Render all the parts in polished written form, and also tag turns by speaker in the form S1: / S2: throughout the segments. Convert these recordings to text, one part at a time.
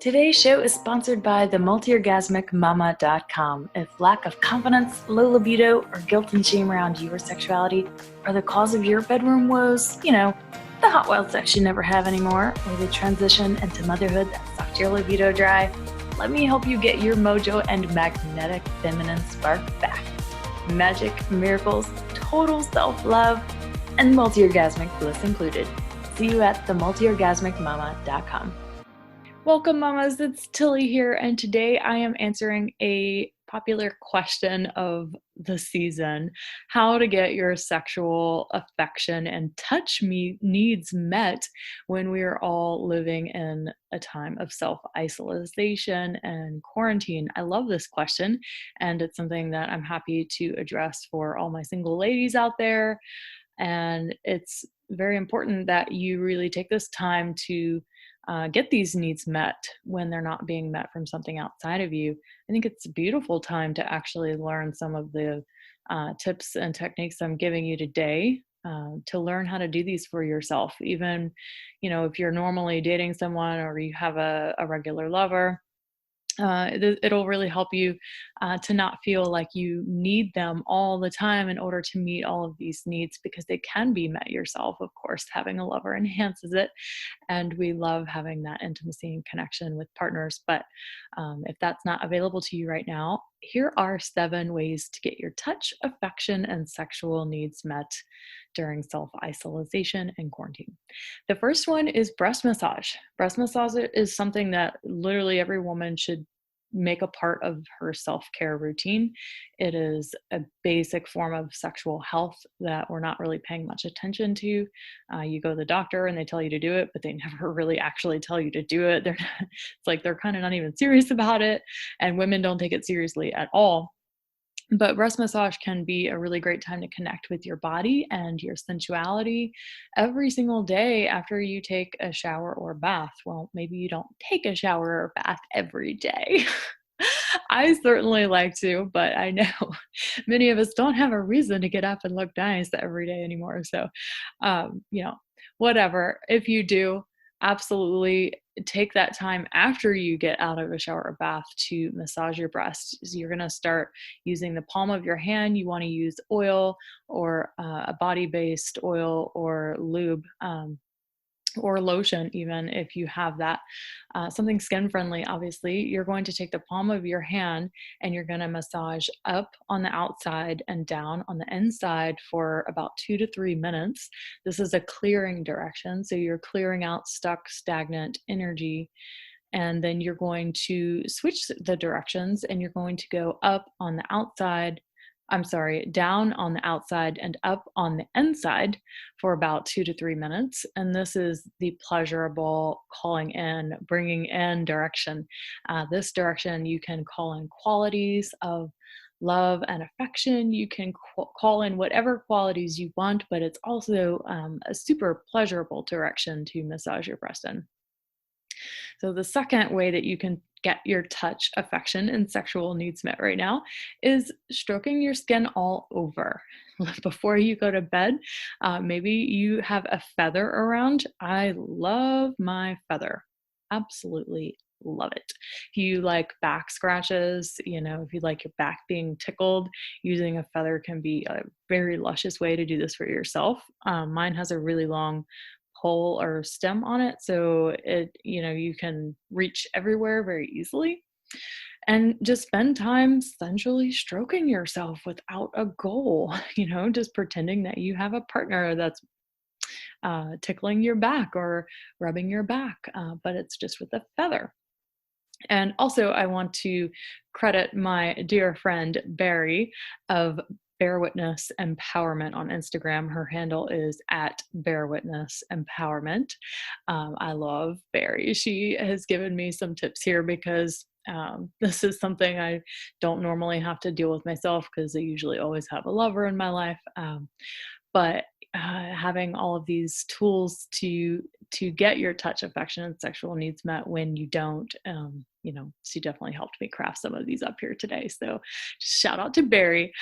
S1: Today's show is sponsored by the multiorgasmicmama.com. If lack of confidence, low libido, or guilt and shame around your sexuality are the cause of your bedroom woes, the hot wild sex you never have anymore, or the transition into motherhood that sucked your libido dry, let me help you get your mojo and magnetic feminine spark back. Magic, miracles, total self-love, and multi-orgasmic bliss included. See you at themultiorgasmicmama.com. Welcome, mamas. It's Tilly here, and today I am answering a popular question of the season: how to get your sexual affection and touch needs met when we are all living in a time of self-isolation and quarantine. I love this question, and it's something that I'm happy to address for all my single ladies out there. And it's very important that you really take this time to get these needs met when they're not being met from something outside of you. I think it's a beautiful time to actually learn some of the tips and techniques I'm giving you today, to learn how to do these for yourself. Even, if you're normally dating someone or you have a regular lover, it'll really help you to not feel like you need them all the time in order to meet all of these needs, because they can be met yourself. Of course, having a lover enhances it, and we love having that intimacy and connection with partners. But if that's not available to you right now, here are 7 ways to get your touch, affection, and sexual needs met during self-isolation and quarantine. The first one is breast massage. Breast massage is something that literally every woman should make a part of her self-care routine. It is a basic form of sexual health that we're not really paying much attention to. You go to the doctor and they tell you to do it, but they never really actually tell you to do it. It's like they're kind of not even serious about it, and women don't take it seriously at all. But breast massage can be a really great time to connect with your body and your sensuality every single day after you take a shower or bath. Well, maybe you don't take a shower or bath every day. I certainly like to, but I know many of us don't have a reason to get up and look nice every day anymore. So, um, you know, whatever. If you do, absolutely take that time after you get out of a shower or bath to massage your breast. So you're going to start using the palm of your hand. You want to use oil or a body-based oil or lube. Or lotion, even if you have that, something skin friendly. Obviously, you're going to take the palm of your hand and you're going to massage up on the outside and down on the inside for about 2 to 3 minutes. This is a clearing direction, so you're clearing out stuck, stagnant energy. And then you're going to switch the directions and you're going to go up on the outside. Down on the outside and up on the inside for about 2 to 3 minutes. And this is the pleasurable calling in, bringing in direction. This direction, you can call in qualities of love and affection. You can call in whatever qualities you want, but it's also a super pleasurable direction to massage your breast in. So the second way that you can get your touch, affection, and sexual needs met right now is stroking your skin all over. Before you go to bed, maybe you have a feather around. I love my feather. Absolutely love it. If you like back scratches, if you like your back being tickled, using a feather can be a very luscious way to do this for yourself. Mine has a really long pole or stem on it, so you can reach everywhere very easily, and just spend time sensually stroking yourself without a goal. Just pretending that you have a partner that's tickling your back or rubbing your back, but it's just with a feather. And also, I want to credit my dear friend Barry of Bear Witness Empowerment on Instagram. Her handle is at Bear Witness Empowerment. I love Barry. She has given me some tips here because this is something I don't normally have to deal with myself, because I usually always have a lover in my life. But having all of these tools to get your touch, affection, and sexual needs met when you don't, she definitely helped me craft some of these up here today. So just shout out to Barry.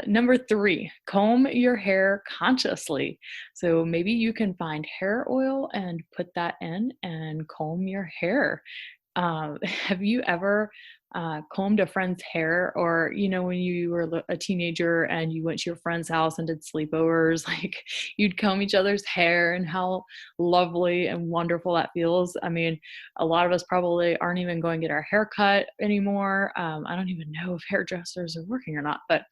S1: Number 3, comb your hair consciously. So maybe you can find hair oil and put that in and comb your hair.
S2: Have you ever combed a friend's hair, or when you were a teenager and you went to your friend's house and did sleepovers, like you'd comb each other's hair, and how lovely and wonderful that feels? I mean, a lot of us probably aren't even going to get our hair cut anymore. I don't even know if hairdressers are working or not, but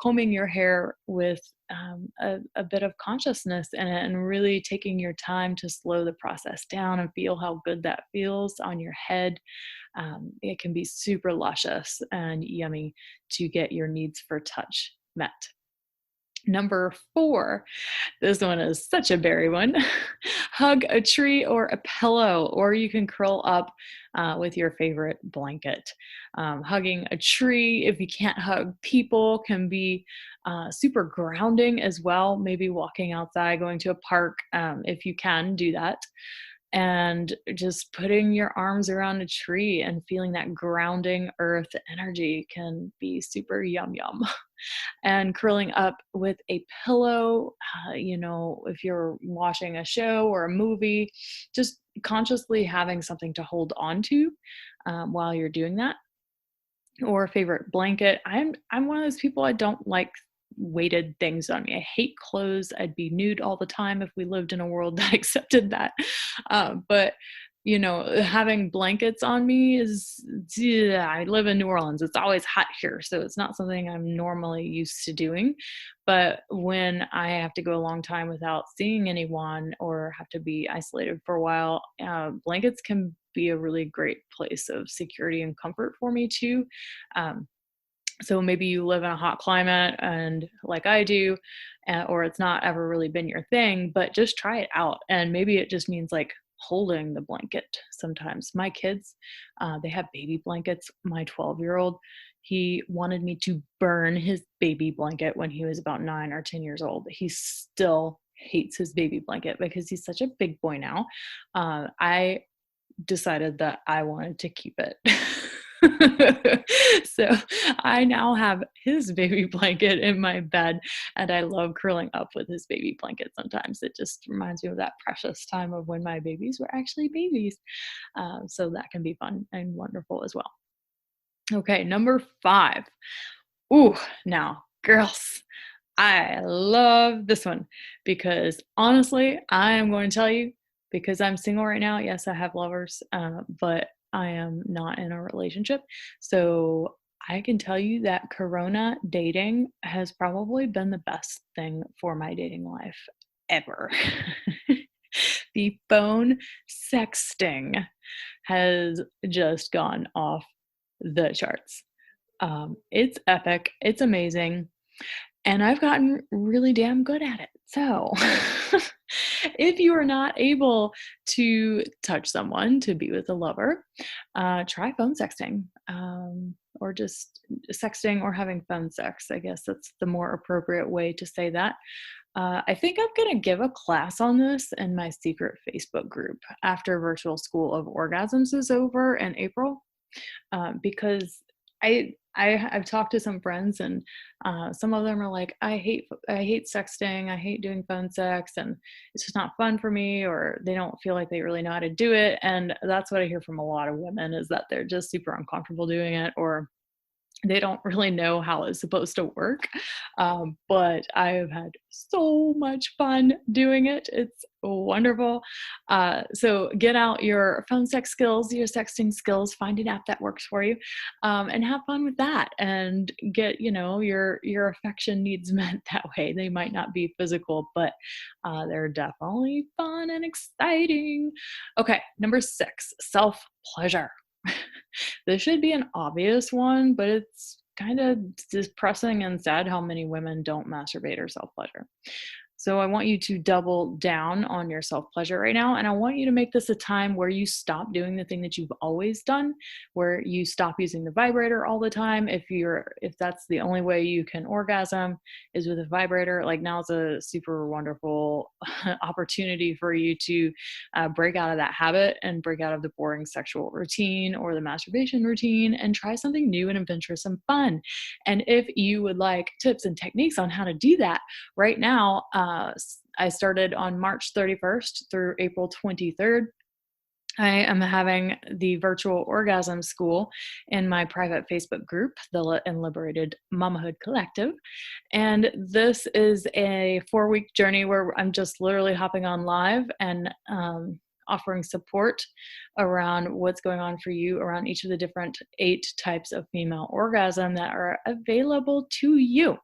S2: combing your hair with a bit of consciousness in it, and really taking your time to slow the process down and feel how good that feels on your head. It can be super luscious and yummy to get your needs for touch met. Number 4, this one is such a berry one. Hug a tree or a pillow, or you can curl up with your favorite blanket. Hugging a tree, if you can't hug people, can be super grounding as well. Maybe walking outside, going to a park, if you can do that. And just putting your arms around a tree and feeling that grounding earth energy can be super yum yum. And curling up with a pillow, if you're watching a show or a movie, just consciously having something to hold on to while you're doing that. Or a favorite blanket. I'm one of those people, I don't like weighted things on me. I hate clothes. I'd be nude all the time if we lived in a world that accepted that. But having blankets on me is, yeah, I live in New Orleans. It's always hot here, so it's not something I'm normally used to doing. But when I have to go a long time without seeing anyone or have to be isolated for a while, blankets can be a really great place of security and comfort for me too. Um, so maybe you live in a hot climate, and like I do, or it's not ever really been your thing, but just try it out. And maybe it just means like holding the blanket sometimes. My kids, they have baby blankets. My 12-year-old, he wanted me to burn his baby blanket when he was about 9 or 10 years old. He still hates his baby blanket because he's such a big boy now. I decided that I wanted to keep it. So I now have his baby blanket in my bed, and I love curling up with his baby blanket sometimes. It just reminds me of that precious time of when my babies were actually babies. So that can be fun and wonderful as well. Okay, number 5. Ooh, now, girls, I love this one because honestly, I am going to tell you, because I'm single right now. Yes, I have lovers, but I am not in a relationship. So I can tell you that Corona dating has probably been the best thing for my dating life ever. The phone sexting has just gone off the charts. It's epic. It's amazing. And I've gotten really damn good at it. So, if you are not able to touch someone to be with a lover, try phone sexting, or just sexting or having phone sex. I guess that's the more appropriate way to say that. I think I'm going to give a class on this in my secret Facebook group after Virtual School of Orgasms is over in April, because I've talked to some friends, and some of them are like, I hate sexting, I hate doing phone sex, and it's just not fun for me, or they don't feel like they really know how to do it. And that's what I hear from a lot of women, is that they're just super uncomfortable doing it, or they don't really know how it's supposed to work. But I have had so much fun doing it. It's wonderful. So get out your phone sex skills, your sexting skills, find an app that works for you, and have fun with that, and get, your affection needs met that way. They might not be physical, but they're definitely fun and exciting. Okay, number 6, self-pleasure. This should be an obvious one, but it's kind of depressing and sad how many women don't masturbate or self-pleasure. So I want you to double down on your self-pleasure right now. And I want you to make this a time where you stop doing the thing that you've always done, where you stop using the vibrator all the time. If that's the only way you can orgasm is with a vibrator, like now's a super wonderful opportunity for you to break out of that habit and break out of the boring sexual routine or the masturbation routine, and try something new and adventurous and fun. And if you would like tips and techniques on how to do that, right now, I started on March 31st through April 23rd. I am having the Virtual Orgasm School in my private Facebook group, the and Liberated Mamahood Collective. And this is a 4-week journey where I'm just literally hopping on live and offering support around what's going on for you around each of the different 8 types of female orgasm that are available to you.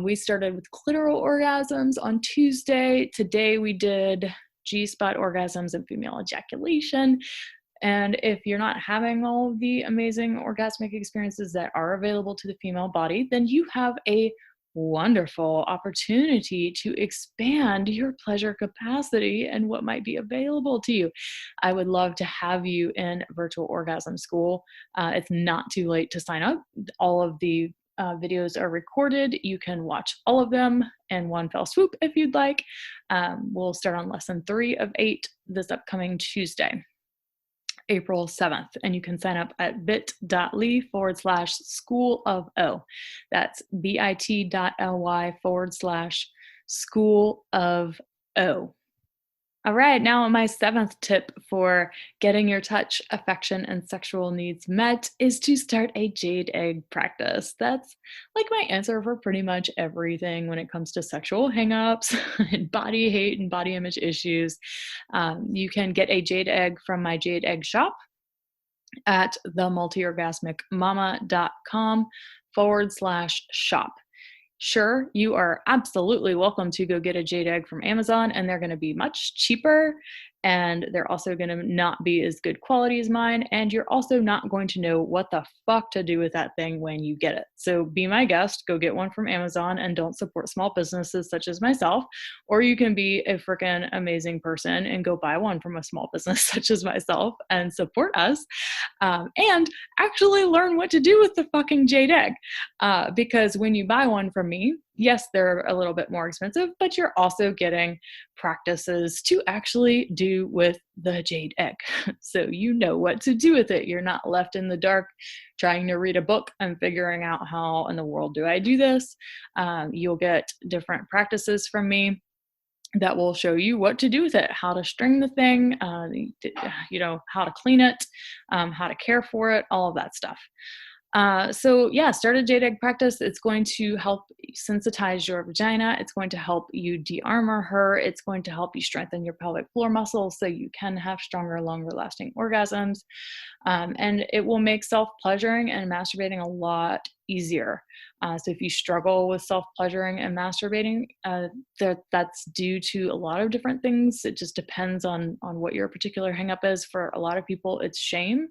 S2: We started with clitoral orgasms on Tuesday. Today we did G-spot orgasms and female ejaculation. And if you're not having all of the amazing orgasmic experiences that are available to the female body, then you have a wonderful opportunity to expand your pleasure capacity and what might be available to you. I would love to have you in Virtual Orgasm School. It's not too late to sign up. All of the videos are recorded. You can watch all of them in one fell swoop if you'd like. We'll start on lesson 3 of 8 this upcoming Tuesday, April 7th, and you can sign up at bit.ly/school of O. That's bit.ly/school of O. All right, now my 7th tip for getting your touch, affection, and sexual needs met is to start a jade egg practice. That's like my answer for pretty much everything when it comes to sexual hangups and body hate and body image issues. You can get a jade egg from my jade egg shop at themultiorgasmicmama.com/shop. Sure, you are absolutely welcome to go get a jade egg from Amazon, and they're going to be much cheaper, and they're also going to not be as good quality as mine, and you're also not going to know what the fuck to do with that thing when you get it. So be my guest, go get one from Amazon, and don't support small businesses such as myself, or you can be a freaking amazing person and go buy one from a small business such as myself and support us, and actually learn what to do with the fucking jade egg. Because when you buy one from me, yes, they're a little bit more expensive, but you're also getting practices to actually do with the jade egg. So you know what to do with it. You're not left in the dark trying to read a book and figuring out how in the world do I do this. You'll get different practices from me that will show you what to do with it, how to string the thing, how to clean it, how to care for it, all of that stuff. So yeah, start a jade egg practice. It's going to help sensitize your vagina. It's going to help you de-armor her. It's going to help you strengthen your pelvic floor muscles so you can have stronger, longer lasting orgasms. And it will make self-pleasuring and masturbating a lot easier. So if you struggle with self-pleasuring and masturbating, that's due to a lot of different things. It just depends on what your particular hang-up is. For a lot of people, it's shame.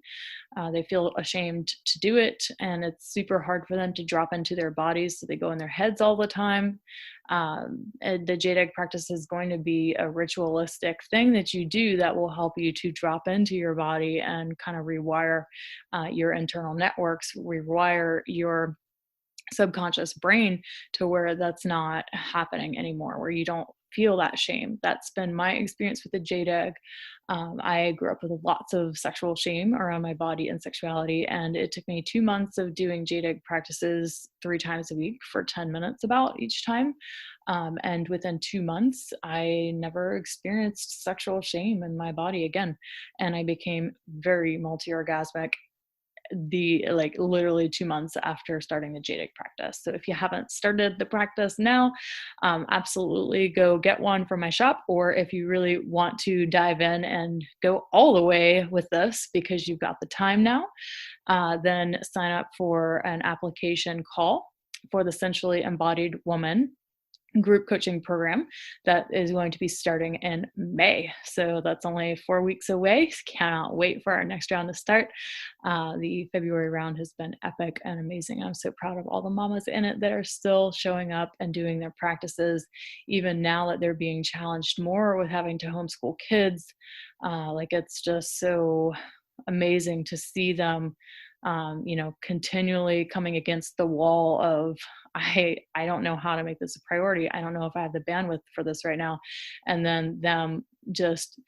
S2: They feel ashamed to do it, and it's super hard for them to drop into their bodies, so they go in their heads all the time. And the jade egg practice is going to be a ritualistic thing that you do that will help you to drop into your body and kind of rewire your internal networks, rewire your subconscious brain to where that's not happening anymore, where you don't feel that shame. That's been my experience with the jade egg. I grew up with lots of sexual shame around my body and sexuality, and it took me 2 months of doing jade egg practices 3 times a week for 10 minutes about each time. And within 2 months, I never experienced sexual shame in my body again. And I became very multi-orgasmic literally 2 months after starting the jade egg practice. So if you haven't started the practice now, absolutely go get one from my shop. Or if you really want to dive in and go all the way with this because you've got the time now, then sign up for an application call for the Sensually Embodied Woman group coaching program that is going to be starting in May. So that's only 4 weeks away. Cannot wait for our next round to start. The February round has been epic and amazing. I'm so proud of all the mamas in it that are still showing up and doing their practices, even now that they're being challenged more with having to homeschool kids. It's just so amazing to see them continually coming against the wall of, I don't know how to make this a priority. I don't know if I have the bandwidth for this right now. And then them just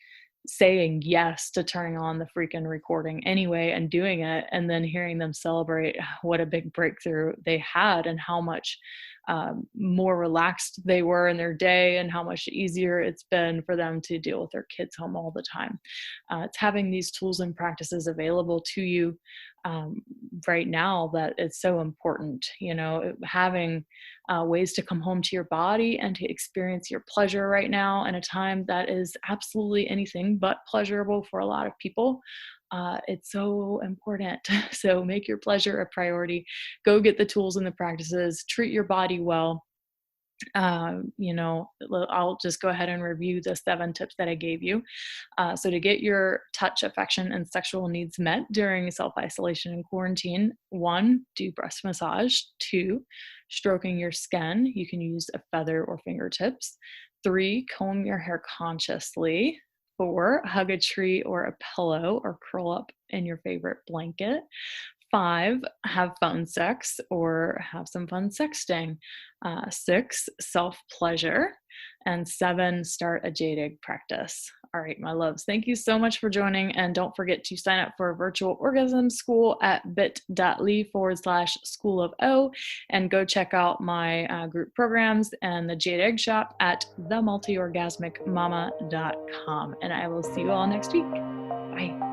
S2: saying yes to turning on the freaking recording anyway and doing it, and then hearing them celebrate what a big breakthrough they had and how much more relaxed they were in their day and how much easier it's been for them to deal with their kids home all the time. It's having these tools and practices available to you right now that it's so important. Having ways to come home to your body and to experience your pleasure right now in a time that is absolutely anything but pleasurable for a lot of people. It's so important. So make your pleasure a priority. Go get the tools and the practices. Treat your body well. I'll just go ahead and review the 7 tips that I gave you. So to get your touch, affection, and sexual needs met during self-isolation and quarantine, 1, do breast massage. 2, stroking your skin. You can use a feather or fingertips. 3, comb your hair consciously. 4, hug a tree or a pillow or curl up in your favorite blanket. 5, have phone sex or have some fun sexting. 6, self-pleasure. And 7, start a jaded practice. All right, my loves, thank you so much for joining. And don't forget to sign up for Virtual Orgasm School at bit.ly/School of O. And go check out my group programs and the Jade Egg Shop at themultiorgasmicmama.com. And I will see you all next week. Bye.